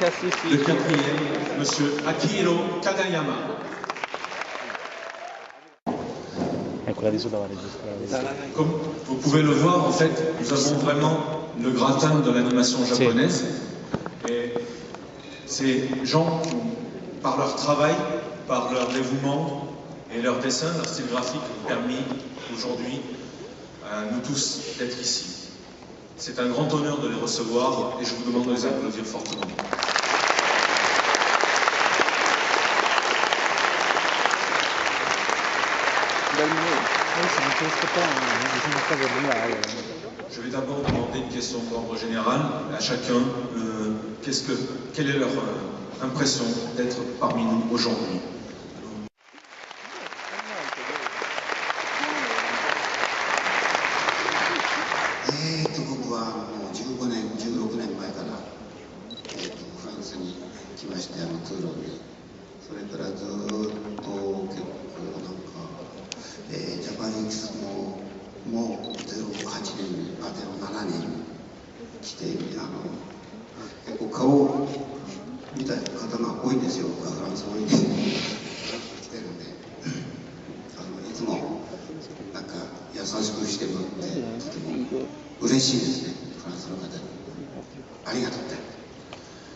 Le quatrième, Monsieur Akihiro Kagayama. Comme vous pouvez le voir, en fait, nous avons vraiment le gratin de l'animation japonaise. Et ces gens qui, par leur travail, par leur dévouement et leur dessin, leur style graphique, ont permis aujourd'hui à nous tous d'être ici. C'est un grand honneur de les recevoir et je vous demande de les applaudir fortement. Je vais d'abord demander une question d'ordre général à chacun. Quelle est leur impression d'être parmi nous aujourd'hui?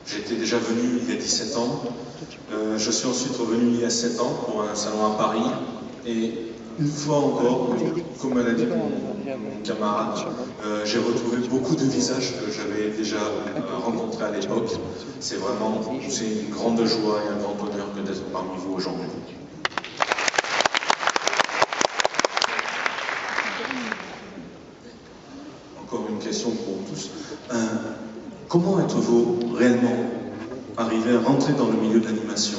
J'étais déjà venu il y a 17 ans, je suis ensuite revenu il y a 7 ans pour un salon à Paris et une fois encore, comme l'a dit mon camarade, j'ai retrouvé beaucoup de visages que j'avais déjà rencontrés à l'époque. C'est une grande joie et un grand honneur que d'être parmi vous aujourd'hui. Encore une question pour tous. Comment êtes-vous réellement arrivé à rentrer dans le milieu de l'animation?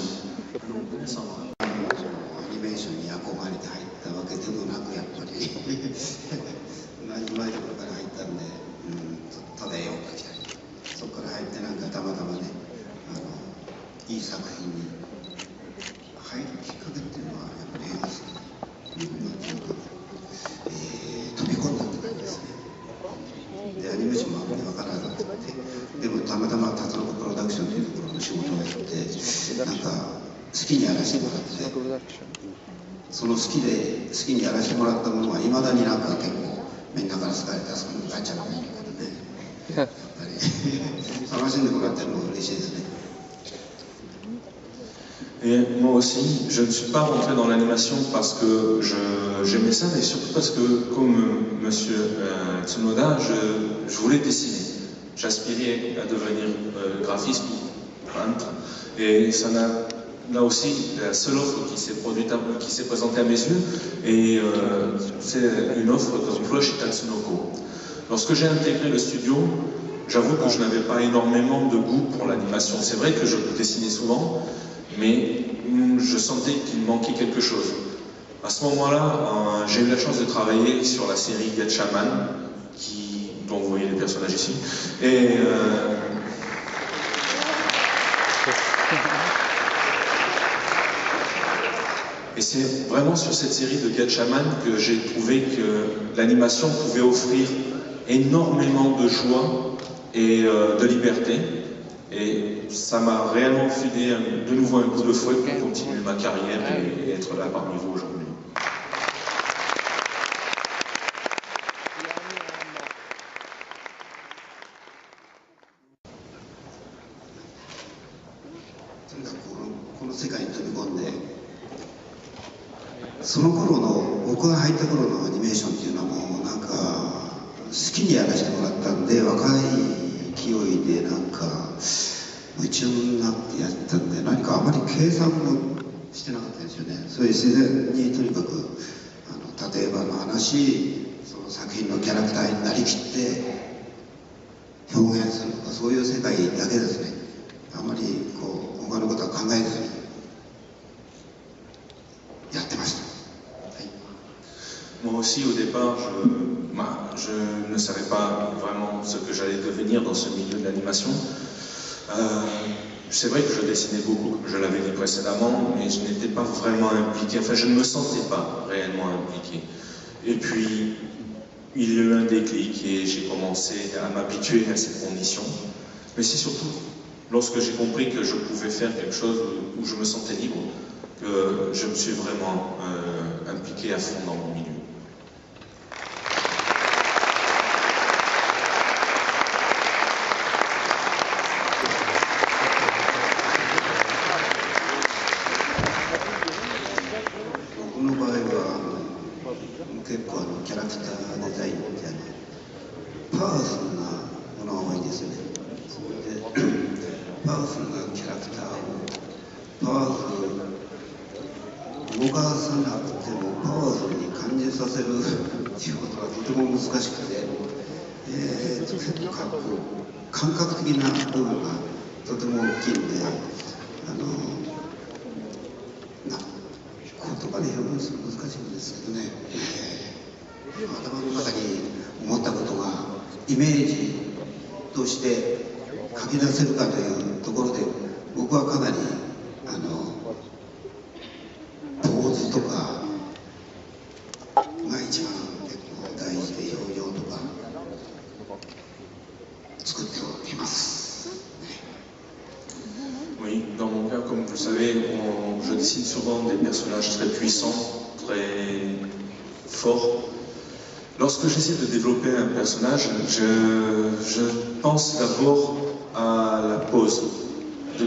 Et moi aussi, je ne suis pas rentré dans l'animation parce que j'aimais ça, mais surtout parce que, comme Monsieur Tsunoda, je voulais dessiner. J'aspirais à devenir graphiste ou peintre, et ça n'a... Là aussi, la seule offre qui s'est présentée à mes yeux, et c'est une offre d'emploi chez Tatsunoko. Lorsque j'ai intégré le studio, j'avoue que je n'avais pas énormément de goût pour l'animation. C'est vrai que je dessinais souvent, mais je sentais qu'il manquait quelque chose. À ce moment-là, j'ai eu la chance de travailler sur la série Gatchaman, dont vous voyez les personnages ici. Et c'est vraiment sur cette série de Gatchaman que j'ai trouvé que l'animation pouvait offrir énormément de joie et de liberté. Et ça m'a réellement filé de nouveau un coup de fouet pour continuer ma carrière et être là parmi vous aujourd'hui. Moi aussi, au départ, je ne savais pas vraiment ce que j'allais devenir dans ce milieu de l'animation. C'est vrai que je dessinais beaucoup, comme je l'avais dit précédemment, mais je n'étais pas vraiment impliqué, enfin je ne me sentais pas réellement impliqué. Et puis, il y a eu un déclic et j'ai commencé à m'habituer à cette condition. Mais c'est surtout lorsque j'ai compris que je pouvais faire quelque chose où je me sentais libre, que je me suis vraiment impliqué à fond dans mon milieu.感覚的な部分がとても大きいので、言葉で表現するの難しいんですけどね、頭の中に思ったことがイメージとして書き出せるかというところで、僕はかなりポーズとかが一番結構大事で、表情とか作っております。Oui, dans mon cas, comme vous le savez, je dessine souvent des personnages très puissants, très forts. Lorsque j'essaie de développer un personnage, je pense d'abord à la pose, de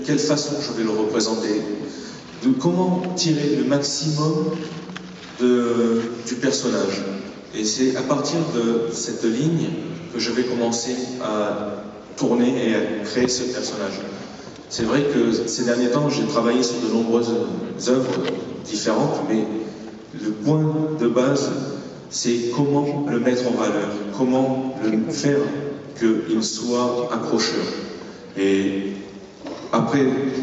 quelle façon je vais le représenter, de comment tirer le maximum du personnage. Et c'est à partir de cette ligne que je vais commencer à tourner et à créer ce personnage. C'est vrai que ces derniers temps, j'ai travaillé sur de nombreuses œuvres différentes, mais le point de base, c'est comment le mettre en valeur, comment le faire qu'il soit accrocheur. Et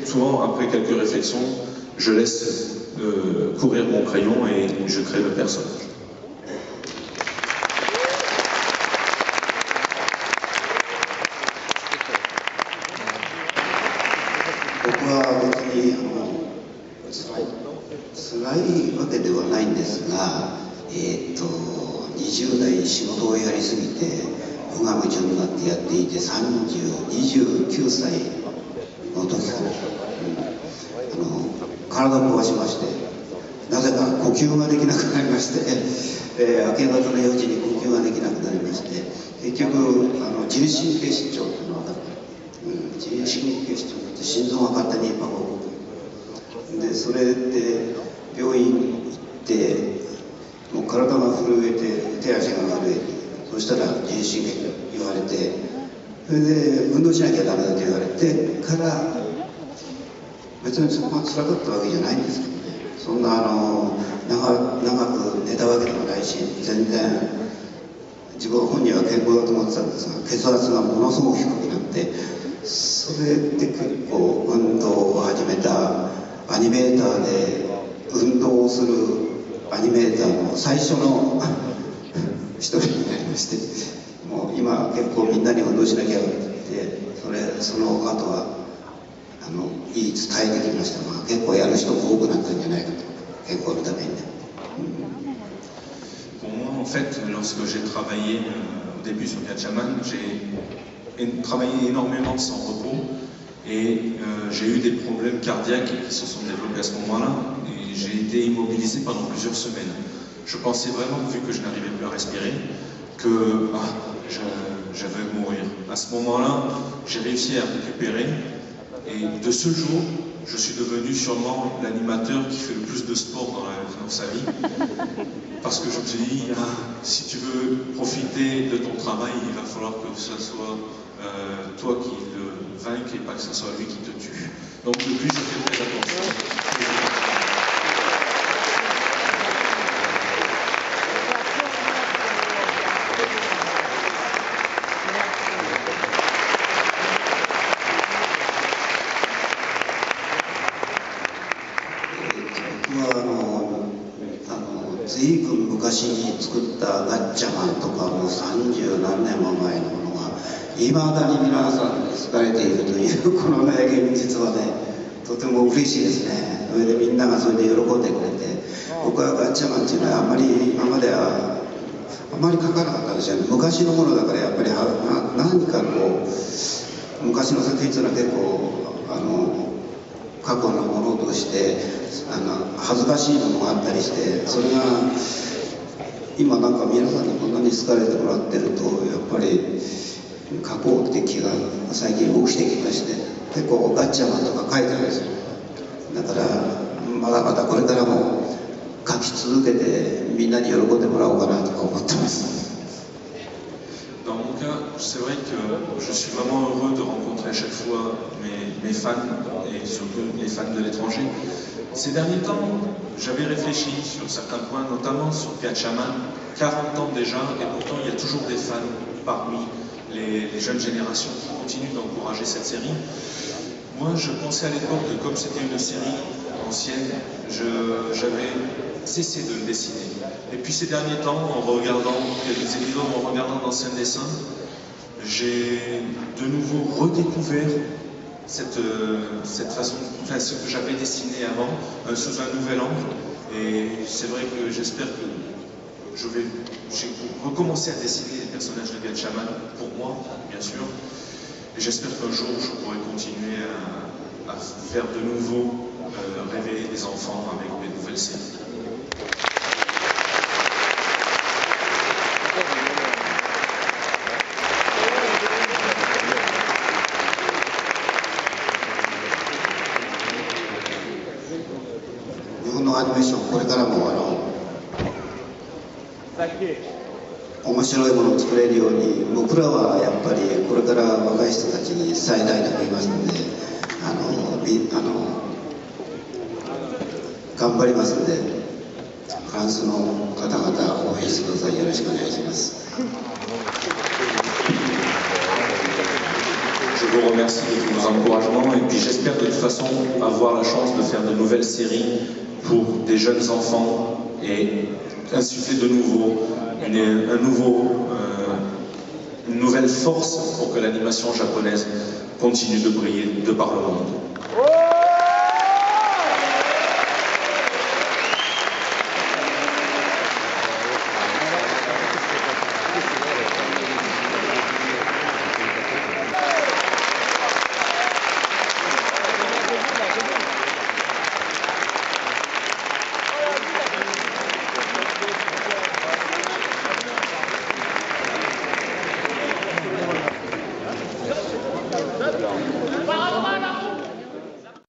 souvent après quelques réflexions, je laisse courir mon crayon et je crée le personnage. 辛いわけではないんですが、20代仕事をやりすぎて無我夢中になってやっていて、29歳の時から、体を壊しまして、なぜか呼吸ができなくなりまして、明け方の4時に呼吸ができなくなりまして、結局自律神経失調というのが分かった、自律神経失調って心臓が勝手に動くで、それで病院行ってもう体が震えて手足が震えて、そしたら自律神経と言われて、それで運動しなきゃダメだと言われてから別にそこが辛かったわけじゃないんですけどね、そんな長く寝たわけでもないし、全然自分本人は健康だと思ってたんですが、血圧がものすごく低くなって、それで結構運動を始めたアニメーターで運動をするアニメーターの最初の一人になりまして、もう今結構みんなに運動しなきゃって言って、その後はいい伝えてきましたが、結構やる人も多くなったんじゃないかと、健康のためにね。Pour moi, en fait, lorsque j'ai travaillé au début sur Gatchaman, j'ai travaillé énormément sans repos et j'ai eu des problèmes cardiaques qui se sont développés à ce moment-là et j'ai été immobilisé pendant plusieurs semaines. Je pensais vraiment, vu que je n'arrivais plus à respirer, que je vais mourir. À ce moment-là, j'ai réussi à récupérer et de ce jour, je suis devenu sûrement l'animateur qui fait le plus de sport dans sa vie. Parce que je me suis dit, si tu veux profiter de ton travail, il va falloir que ce soit toi qui le vainque et pas que ce soit lui qui te tue. Donc depuis, je fais très attention. 随分昔に作ったガッチャマンとかも30何年も前のものがいまだに皆さんに好かれているというこのね現実はね、とても嬉しいですね。それでみんながそれで喜んでくれて、僕はガッチャマンっていうのはあんまり今まではあんまり書かなかったんですよね。昔のものだからやっぱり何かこう昔の作品というのは結構過去のものとして恥ずかしいものがあったりして、それが今なんか皆さんにこんなに好かれてもらってると、やっぱり書こうって気が最近起きてきまして、結構ガッチャマンとか書いてるんですよ。だからまだまだこれからも書き続けてみんなに喜んでもらおうかなとか思ってます。Dans mon cas, c'est vrai que je suis vraiment heureux de rencontrer à chaque fois mes fans et surtout les fans de l'étranger. Ces derniers temps, j'avais réfléchi sur certains points, notamment sur Gatchaman, 40 ans déjà, et pourtant il y a toujours des fans parmi les jeunes générations qui continuent d'encourager cette série. Moi, je pensais à l'époque que comme c'était une série ancienne, j'avais cessé de le dessiner. Et puis ces derniers temps, en regardant quelques épisodes, en regardant d'anciens dessins, j'ai de nouveau redécouvert cette façon, enfin ce que j'avais dessiné avant, sous un nouvel angle. Et c'est vrai que j'espère que j'ai recommencé à dessiner les personnages de Gatchaman, pour moi, bien sûr. Et j'espère qu'un jour, je pourrai continuer à faire de nouveau réveiller les enfants avec mes nouvelles séries. Japan 面白いものを作れるように、僕らはやっぱりこれから若い人たちに伝えたいと思いますので、頑張りますので、フランスの方々応援してください。よろしくお願いします。Je vous remercie de tous vos encouragements et puis j'espère de toute façon avoir la chance de faire de nouvelles séries pour des jeunes enfants et insuffler de nouveau une nouvelle force pour que l'animation japonaise continue de briller de par le monde.